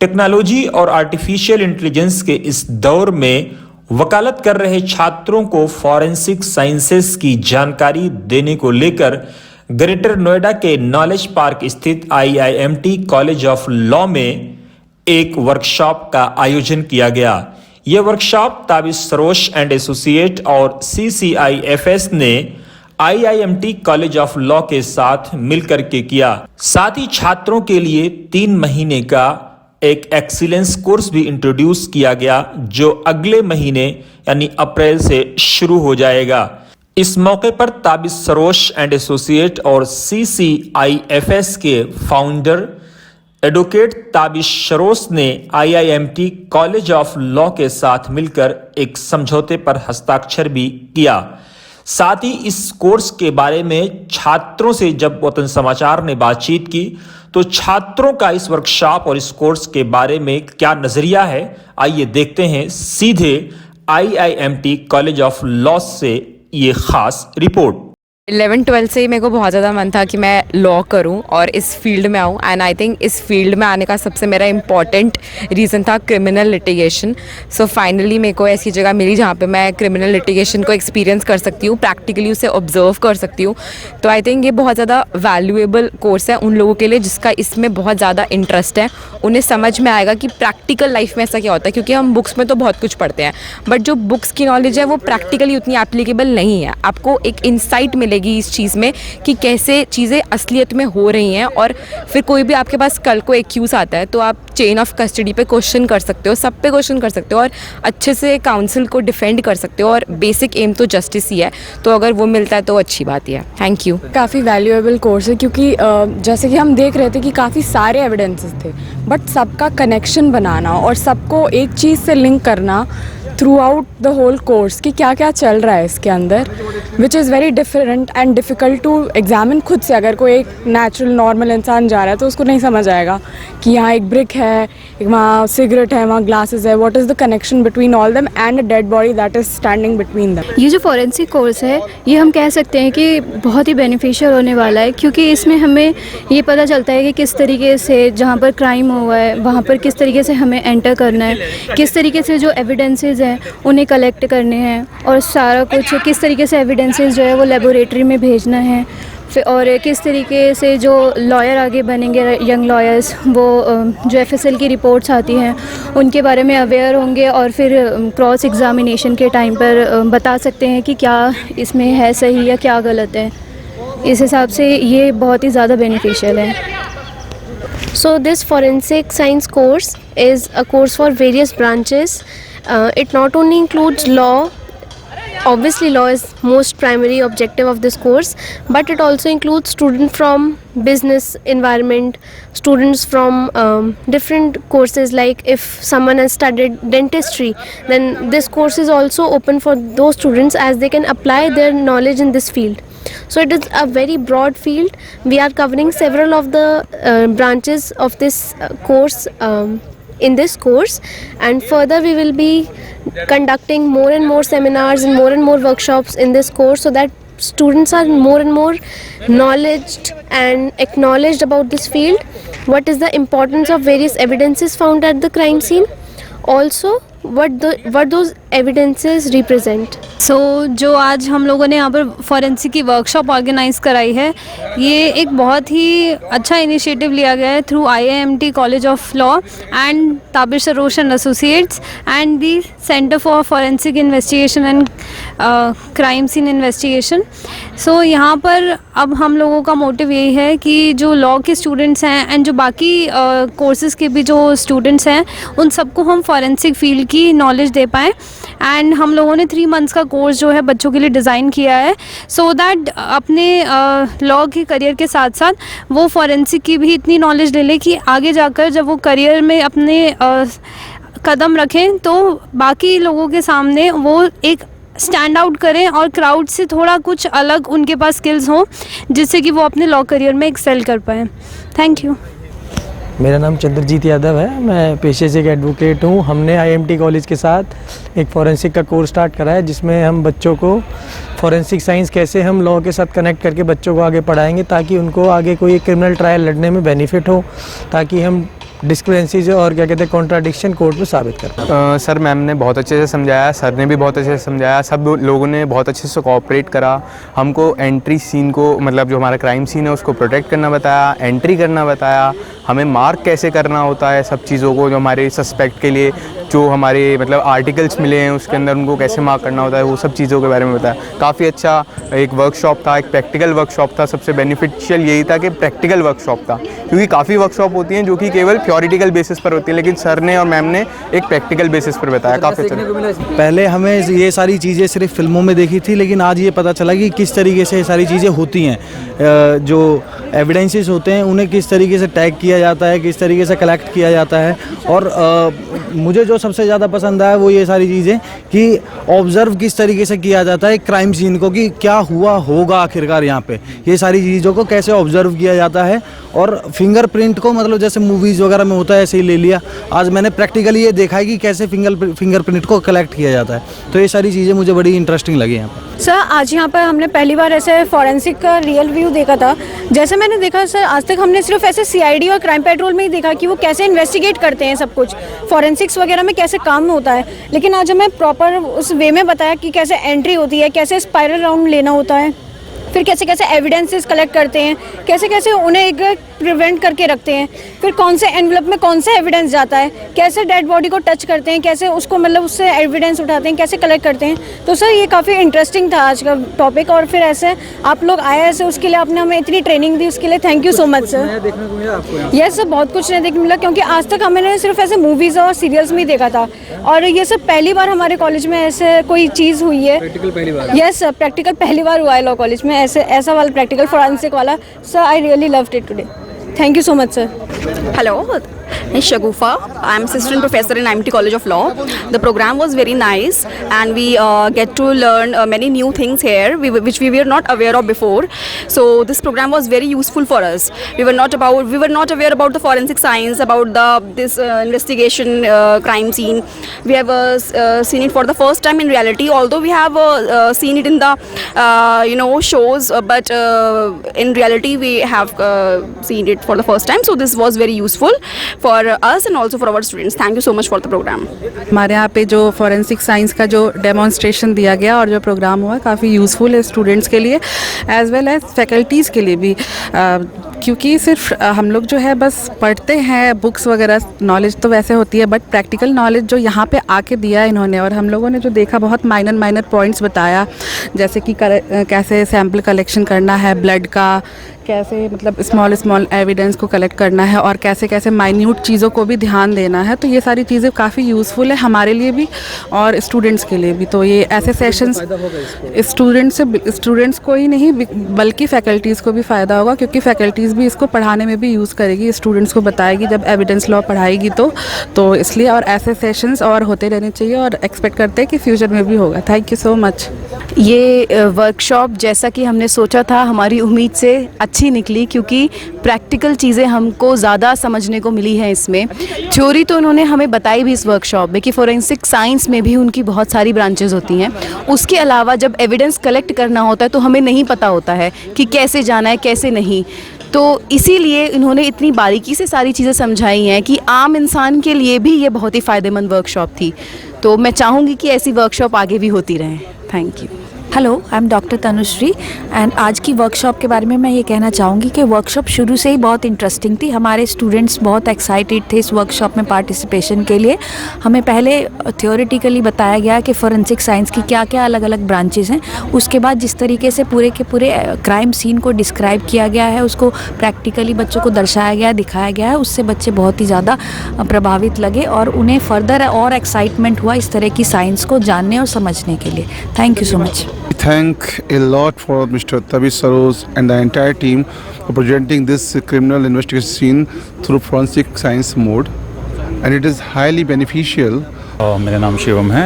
Technology और artificial intelligence के इस दौर में वकालत कर रहे छात्रों को फॉरेंसिक साइंसेस की जानकारी देने को लेकर ग्रेटर नोएडा के नॉलेज पार्क स्थित IIMT कॉलेज ऑफ लॉ में एक वर्कशॉप का आयोजन किया गया। यह workshop Tabish Sarosh and associate और CCIFS ने IIMT कॉलेज ऑफ लॉ के साथ मिलकर के किया। साथ ही छात्रों के लिए 3 महीने का एक एक्सीलेंस कोर्स भी इंट्रोड्यूस किया गया, जो अगले महीने यानी अप्रैल से शुरू हो जाएगा। इस मौके पर ताबिश सरोश एंड एसोसिएट और CCIFS के फाउंडर एडवोकेट ताबिश सरोश ने IIMT कॉलेज ऑफ लॉ के साथ मिलकर एक समझौते पर हस्ताक्षर भी किया। साथ ही इस कोर्स के बारे में छात्रों से जब वतन समाचार ने बातचीत की तो छात्रों का इस वर्कशॉप और इस कोर्स के बारे में क्या नजरिया है, आइए देखते हैं सीधे IIMT कॉलेज ऑफ लॉ से ये खास रिपोर्ट। 11-12 से ही मेरे को बहुत ज़्यादा मन था कि मैं लॉ करूं और इस फील्ड में आऊं, एंड आई थिंक इस फील्ड में आने का सबसे मेरा इम्पॉर्टेंट रीज़न था क्रिमिनल लिटिगेशन। सो फाइनली मेरे को ऐसी जगह मिली जहां पे मैं क्रिमिनल लिटिगेशन को एक्सपीरियंस कर सकती हूं, प्रैक्टिकली उसे ऑब्जर्व कर सकती हूं। तो आई थिंक ये बहुत ज़्यादा वैल्यूएबल कोर्स है उन लोगों के लिए जिसका इसमें बहुत ज़्यादा इंटरेस्ट है। उन्हें समझ में आएगा कि प्रैक्टिकल लाइफ में ऐसा क्या होता है, क्योंकि हम बुक्स में तो बहुत कुछ पढ़ते हैं बट जो बुक्स की नॉलेज है वो प्रैक्टिकली उतनी एप्लीकेबल नहीं है। आपको एक इंसाइट मिलेगी इस चीज़ में कि कैसे चीज़ें असलियत में हो रही हैं, और फिर कोई भी आपके पास कल को एक्यूज आता है तो आप चेन ऑफ कस्टडी पे क्वेश्चन कर सकते हो, सब पे क्वेश्चन कर सकते हो और अच्छे से काउंसिल को डिफेंड कर सकते हो। और बेसिक एम तो जस्टिस ही है, तो अगर वो मिलता है तो अच्छी बात ही है। Thank you. काफ़ी वैल्यूएबल कोर्स है क्योंकि जैसे कि हम देख रहे थे कि काफ़ी सारे एविडेंसेस थे बट सबका कनेक्शन बनाना और सबको एक चीज़ से लिंक करना throughout the whole course कि क्या क्या चल रहा है इसके अंदर, which is very different and difficult to examine खुद से। अगर कोई एक नेचुरल नॉर्मल इंसान जा रहा है तो उसको नहीं समझ आएगा कि यहाँ एक ब्रिक है, वहाँ सिगरेट है, वहाँ ग्लासेस है, what is the connection between all them and a dead body that is standing between them. ये जो फॉरेंसिक कोर्स है ये हम कह सकते हैं कि बहुत ही बेनिफिशियल होने वाला है, क्योंकि इसमें हमें ये पता चलता है कि किस तरीके से जहाँ पर क्राइम हुआ है वहाँ पर किस तरीके से हमें एंटर करना है, किस तरीके से जो एविडेंसेस हैं उन्हें कलेक्ट करने हैं, और सारा कुछ किस तरीके से एविडेंसेस जो है वो लेबोरेटरी में भेजना है, फिर और किस तरीके से जो लॉयर आगे बनेंगे यंग लॉयर्स वो जो FSL की रिपोर्ट्स आती हैं उनके बारे में अवेयर होंगे और फिर क्रॉस एग्ज़ामिनेशन के टाइम पर बता सकते हैं कि क्या इसमें है सही या क्या गलत है। इस हिसाब से ये बहुत ही ज़्यादा बेनिफिशियल है। So this forensic science course is a course for various branches. It not only includes law, obviously law is most primary objective of this course, but it also includes students from business environment, students from different courses. Like if someone has studied dentistry, then this course is also open for those students as they can apply their knowledge in this field. So it is a very broad field. We are covering several of the branches of this course in this course, and further we will be conducting more and more seminars and more workshops in this course so that students are more and more knowledged and acknowledged about this field. What is the importance of various evidences found at the crime scene, also what those evidences represent. सो जो आज हम लोगों ने यहाँ पर forensic की workshop organise कराई है, ये एक बहुत ही अच्छा इनिशिएटिव लिया गया है through IIMT college of law and Tabish Sarosh and associates and the centre for forensic investigation and crime scene investigation. So यहाँ पर अब हम लोगों का मोटिव यही है कि जो लॉ के स्टूडेंट्स हैं एंड जो बाकी कोर्सेज़ के भी जो स्टूडेंट्स हैं उन सबको हम फॉरेंसिक फील्ड की नॉलेज दे पाएँ। एंड हम लोगों ने 3 मंथ्स का कोर्स जो है बच्चों के लिए डिज़ाइन किया है सो दैट अपने लॉ के करियर के साथ साथ वो फॉरेंसिक की भी इतनी नॉलेज ले लें कि आगे जाकर जब वो करियर में अपने कदम रखें तो बाकी लोगों के सामने वो एक स्टैंड आउट करें और क्राउड से थोड़ा कुछ अलग उनके पास स्किल्स हों जिससे कि वो अपने लॉ करियर में एक्सेल कर पाएँ। Thank you. मेरा नाम चंद्रजीत यादव है, मैं पेशे से एक एडवोकेट हूँ। हमने IIMT कॉलेज के साथ एक फॉरेंसिक का कोर्स स्टार्ट करा है जिसमें हम बच्चों को फॉरेंसिक साइंस कैसे हम लॉ के साथ कनेक्ट करके बच्चों को आगे पढ़ाएंगे ताकि उनको आगे कोई क्रिमिनल ट्रायल लड़ने में बेनिफिट हो, ताकि हम डिस्क्रिपेंसीज और क्या कहते हैं कॉन्ट्राडिक्शन कोर्ट में साबित करना। सर मैम ने बहुत अच्छे से समझाया, सर ने भी बहुत अच्छे से समझाया, सब लोगों ने बहुत अच्छे से कोऑपरेट करा। हमको एंट्री सीन को, मतलब जो हमारा क्राइम सीन है उसको प्रोटेक्ट करना बताया, एंट्री करना बताया, हमें मार्क कैसे करना होता है सब चीज़ों को, जो हमारे सस्पेक्ट के लिए जो हमारे मतलब आर्टिकल्स मिले हैं उसके अंदर उनको कैसे मार्क करना होता है, वो सब चीज़ों के बारे में बताया। काफ़ी अच्छा एक वर्कशॉप था, एक प्रैक्टिकल वर्कशॉप था। सबसे बेनिफिशियल यही था कि प्रैक्टिकल वर्कशॉप था, क्योंकि काफ़ी वर्कशॉप होती हैं जो कि केवल थ्योरेटिकल बेसिस पर होती है, लेकिन सर ने और मैम ने एक प्रैक्टिकल बेसिस पर बताया। काफ़ी अच्छा। पहले हमें ये सारी चीज़ें सिर्फ फिल्मों में देखी थी, लेकिन आज ये पता चला कि किस तरीके से ये सारी चीज़ें होती हैं। जो एविडेंसेस होते हैं उन्हें किस तरीके से टैग किया जाता है, किस तरीके से कलेक्ट किया जाता है। और मुझे जो सबसे ज़्यादा पसंद आया वो ये सारी चीज़ें कि ऑब्ज़र्व किस तरीके से किया जाता है क्राइम सीन को, कि क्या हुआ होगा आखिरकार यहाँ पे, ये सारी चीज़ों को कैसे ऑब्ज़र्व किया जाता है। और फिंगरप्रिंट को मतलब जैसे मूवीज़ वगैरह में होता है ऐसे ही ले लिया, आज मैंने प्रैक्टिकली ये देखा है कि कैसे फिंगरप्रिंट को कलेक्ट किया जाता है। तो ये सारी चीज़ें मुझे बड़ी इंटरेस्टिंग लगी यहाँ पर। सर आज यहाँ पर हमने पहली बार ऐसे फॉरेंसिक का रियल व्यू देखा था। जैसे मैंने देखा सर, आज तक हमने सिर्फ ऐसे सीआईडी और क्राइम पेट्रोल में ही देखा कि वो कैसे इन्वेस्टिगेट करते हैं सब कुछ, फॉरेंसिक्स वगैरह में कैसे काम होता है। लेकिन आज हमें प्रॉपर उस वे में बताया कि कैसे एंट्री होती है, कैसे स्पाइरल राउंड लेना होता है, फिर कैसे कैसे एविडेंसेस कलेक्ट करते हैं, कैसे कैसे उन्हें एक प्रिवेंट करके रखते हैं, फिर कौन से एनवलप में कौन सा एविडेंस जाता है, कैसे डेड बॉडी को टच करते हैं, कैसे उसको मतलब उससे एविडेंस उठाते हैं, कैसे कलेक्ट करते हैं। तो सर ये काफ़ी इंटरेस्टिंग था आज का टॉपिक। और फिर ऐसे आप लोग आए ऐसे, उसके लिए आपने हमें इतनी ट्रेनिंग दी, उसके लिए thank you so much sir. Yes sir, बहुत कुछ नहीं देखने मिला, क्योंकि आज तक हमने सिर्फ ऐसे मूवीज़ और सीरियल्स में ही देखा था, और ये सब पहली बार हमारे कॉलेज में ऐसे कोई चीज़ हुई है। यस सर, प्रैक्टिकल पहली बार हुआ है लॉ कॉलेज में ऐसा वाला प्रैक्टिकल फोरेंसिक वाला। Sir I really loved it today. Thank you so much, sir. Hello, Shagufa. I'm assistant professor in IMT College of Law. The program was very nice, and we get to learn many new things here, which we were not aware of before. So this program was very useful for us. We were not aware about the forensic science, about this investigation crime scene. We have seen it for the first time in reality. Although we have seen it in the shows, but in reality we have seen it for the first time. So this was very useful for us and also for our students. Thank you so much for the program. हमारे यहाँ पे जो forensic science का जो demonstration दिया गया और जो प्रोग्राम हुआ काफ़ी यूज़फुल है स्टूडेंट्स के लिए एज़ वेल एज़ फैकल्टीज़ के लिए भी, क्योंकि सिर्फ हम लोग जो है बस पढ़ते हैं बुक्स वगैरह, नॉलेज तो वैसे होती है, बट प्रैक्टिकल नॉलेज जो यहाँ पे आके दिया है इन्होंने, और हम लोगों ने जो देखा बहुत माइनर पॉइंट्स बताया, जैसे कि कैसे सैम्पल कलेक्शन करना है ब्लड का, कैसे मतलब स्मॉल एविडेंस को कलेक्ट करना है, और कैसे कैसे माइन्यूट चीज़ों को भी ध्यान देना है। तो ये सारी चीज़ें काफ़ी यूज़फुल है हमारे लिए भी और स्टूडेंट्स के लिए भी। तो ये ऐसे सेशंस स्टूडेंट्स को ही नहीं बल्कि फैकल्टीज़ को भी फ़ायदा होगा, क्योंकि फैकल्टीज़ भी इसको पढ़ाने में भी यूज़ करेगी, स्टूडेंट्स को बताएगी जब एविडेंस लॉ पढ़ाएगी तो इसलिए और ऐसे सेशंस और होते रहने चाहिए, और एक्सपेक्ट करते हैं कि फ्यूचर में भी होगा। Thank you so much. ये वर्कशॉप जैसा कि हमने सोचा था हमारी उम्मीद से अच्छी निकली, क्योंकि प्रैक्टिकल चीज़ें हमको ज़्यादा समझने को मिली हैं इसमें। थ्योरी तो उन्होंने हमें बताई भी इस वर्कशॉप में कि फोरेंसिक साइंस में भी उनकी बहुत सारी ब्रांचेस होती हैं। उसके अलावा जब एविडेंस कलेक्ट करना होता है तो हमें नहीं पता होता है कि कैसे जाना है कैसे नहीं, तो इसीलिए इन्होंने इतनी बारीकी से सारी चीज़ें समझाई हैं कि आम इंसान के लिए भी ये बहुत ही फ़ायदेमंद वर्कशॉप थी। तो मैं चाहूँगी कि ऐसी वर्कशॉप आगे भी होती रहें। Thank you. Hello, I am doctor Tanushree and आज की वर्कशॉप के बारे में मैं ये कहना चाहूँगी कि वर्कशॉप शुरू से ही बहुत इंटरेस्टिंग थी। हमारे स्टूडेंट्स बहुत एक्साइटेड थे इस वर्कशॉप में पार्टिसिपेशन के लिए। हमें पहले थ्योरेटिकली बताया गया कि फोरेंसिक साइंस की क्या क्या अलग अलग ब्रांचेस हैं, उसके बाद जिस तरीके से पूरे के पूरे क्राइम सीन को डिस्क्राइब किया गया है, उसको प्रैक्टिकली बच्चों को दर्शाया गया, दिखाया गया है, उससे बच्चे बहुत ही ज़्यादा प्रभावित लगे और उन्हें फर्दर और एक्साइटमेंट हुआ इस तरह की साइंस को जानने और समझने के लिए। Thank you so much. Thank a lot for Mr. Tabish Saroz and the entire team for presenting this criminal investigation scene through forensic science mode, and it is highly beneficial. मेरा नाम शिवम है,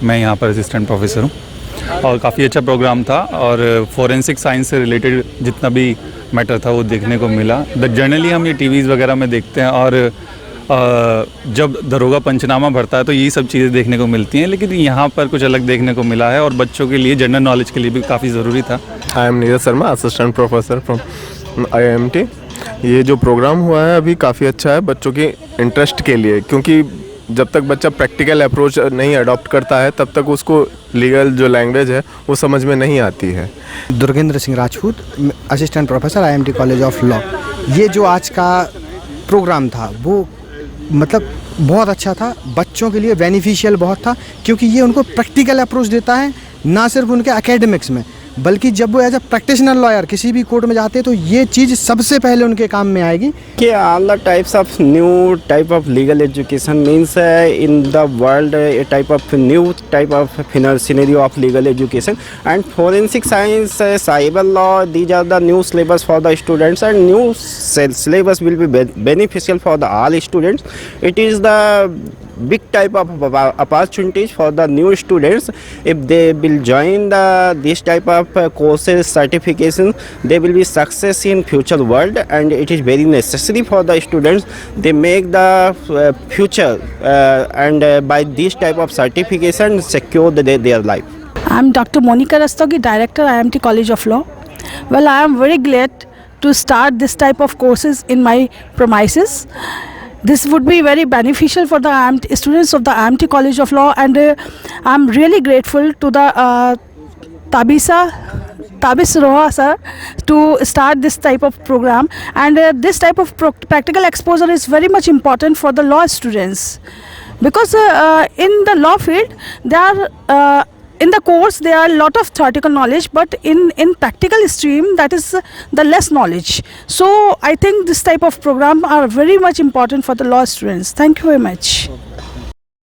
मैं यहाँ पर असिस्टेंट प्रोफेसर हूँ और काफ़ी अच्छा प्रोग्राम था और फोरेंसिक साइंस से रिलेटेड जितना भी मैटर था वो देखने को मिला। जनरली हम ये टीवीज़ वगैरह में देखते हैं और जब दरोगा पंचनामा भरता है तो यही सब चीज़ें देखने को मिलती हैं, लेकिन यहाँ पर कुछ अलग देखने को मिला है और बच्चों के लिए जनरल नॉलेज के लिए भी काफ़ी ज़रूरी था। I am Neeraj Sharma, assistant professor from IIMT ये जो प्रोग्राम हुआ है अभी काफ़ी अच्छा है बच्चों के इंटरेस्ट के लिए, क्योंकि जब तक बच्चा प्रैक्टिकल अप्रोच नहीं अडॉप्ट करता है तब तक उसको लीगल जो लैंग्वेज है वो समझ में नहीं आती है। Durgendra Singh Rajput, assistant professor IMT college of law. ये जो आज का प्रोग्राम था वो मतलब बहुत अच्छा था, बच्चों के लिए बेनिफिशियल बहुत था, क्योंकि ये उनको प्रैक्टिकल अप्रोच देता है, ना सिर्फ उनके एकेडमिक्स में बल्कि जब वो एज अ प्रैक्टिशनर लॉयर किसी भी कोर्ट में जाते हैं तो ये चीज़ सबसे पहले उनके काम में आएगी। कि all the types of new type of legal education means in the world a type of new type of scenario of legal education and forensic science, cyber law, these are the new syllabus for the students and new syllabus will be beneficial for the all students. It is the big type of opportunities for the new students. If they will join this type of courses, certifications, they will be success in future world, and it is very necessary for the students. They make the future and by this type of certification secure their life. I am Dr. Monica Rastogi, Director, IMT College of Law. Well, I am very glad to start this type of courses in my premises. This would be very beneficial for the students of the IMT College of Law, and I am really grateful to the Tabis Roha sir to start this type of program, and this type of practical exposure is very much important for the law students, because in the law field there are in the course there are a lot of theoretical knowledge, but in practical stream that is the less knowledge. So I think this type of program are very much important for the law students. Thank you very much.